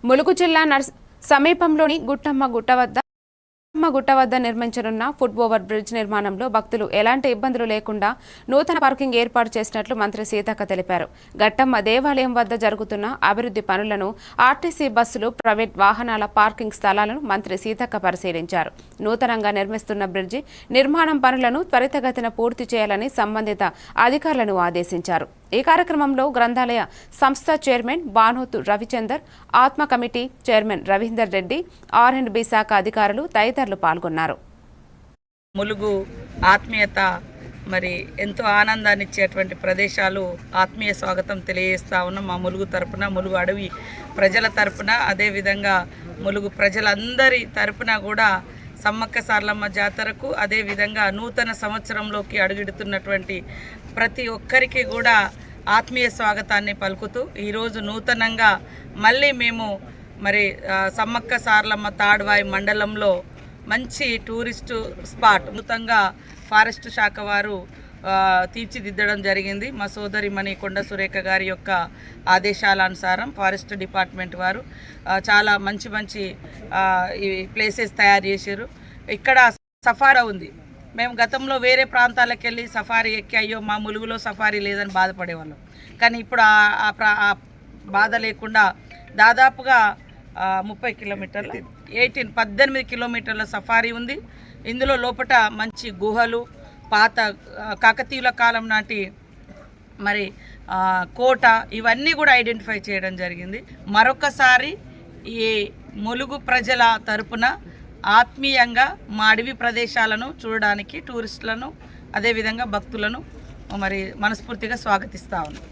ములుగు జిల్లా సమీపంలోని గుట్ట వద్ద నిర్మించనున్న ఫుట్ ఓవర్ బ్రిడ్జ్ నిర్మాణంలో భక్తులు ఎలాంటి ఇబ్బందులు లేకుండా నూతన పార్కింగ్ ఏర్పాటు చేసినట్లు మంత్రి సీతక్క తెలిపారు. గట్టమ్మ దేవాలయం వద్ద జరుగుతున్న అభివృద్ధి పనులను, ఆర్టీసీ బస్సులు, ప్రైవేట్ వాహనాల పార్కింగ్ స్థలాలను మంత్రి సీతక్క పరిశీలించారు. నూతనంగా నిర్మిస్తున్న బ్రిడ్జి నిర్మాణం పనులను త్వరితగతిన పూర్తి చేయాలని సంబంధిత అధికారులను ఆదేశించారు. ఈ కార్యక్రమంలో గ్రంథాలయ సంస్థ చైర్మన్ బానోతు రవిచందర్, ఆత్మ committee chairman Ravinder Reddy, R&B శాఖ అధికారులు తదితరులు పాల్గొన్నారు. ములుగు ఆత్మీయత మరి ఎంతో ఆనందాన్ని ఇచ్చేటువంటి ప్రదేశాలు ఆత్మీయ స్వాగతం తెలియజేస్తా ఉన్నాం. మా ములుగు తరపున, ములుగు అడవి ప్రజల తరపున, అదేవిధంగా ములుగు ప్రజలందరి తరపున కూడా సమ్మక్క సారలమ్మ జాతరకు, అదేవిధంగా నూతన సంవత్సరంలోకి అడుగుడుతున్నటువంటి ప్రతి ఒక్కరికి కూడా ఆత్మీయ స్వాగతాన్ని పలుకుతూ ఈరోజు నూతనంగా మళ్ళీ మేము మరి సమ్మక్క సారలమ్మ తాడ్వాయి మండలంలో మంచి టూరిస్టు స్పాట్ నూతనంగా ఫారెస్ట్ శాఖ వారు తీర్చిదిద్దడం జరిగింది. మా సోదరిమణి కొండ సురేఖ గారి యొక్క ఆదేశాల అనుసారం ఫారెస్ట్ డిపార్ట్మెంట్ వారు చాలా మంచి మంచి ఈ ప్లేసెస్ తయారు చేశారు. ఇక్కడ సఫారీ ఉంది. మేము గతంలో వేరే ప్రాంతాలకు వెళ్ళి సఫారీ ఎక్కి అయ్యో మా ములుగులో సఫారీ లేదని బాధపడేవాళ్ళం. కానీ ఇప్పుడు ఆ బాధ లేకుండా దాదాపుగా 30 కిలోమీటర్లు 18 కిలోమీటర్ల సఫారీ ఉంది. ఇందులో లోపల మంచి గుహలు, పాత కాకతీయుల కాలం నాటి మరి కోట, ఇవన్నీ కూడా ఐడెంటిఫై చేయడం జరిగింది. మరొకసారి ఈ ములుగు ప్రజల తరపున ఆత్మీయంగా మా అడవి ప్రదేశాలను చూడడానికి టూరిస్టులను, అదేవిధంగా భక్తులను మరి మనస్ఫూర్తిగా స్వాగతిస్తా ఉన్నాం.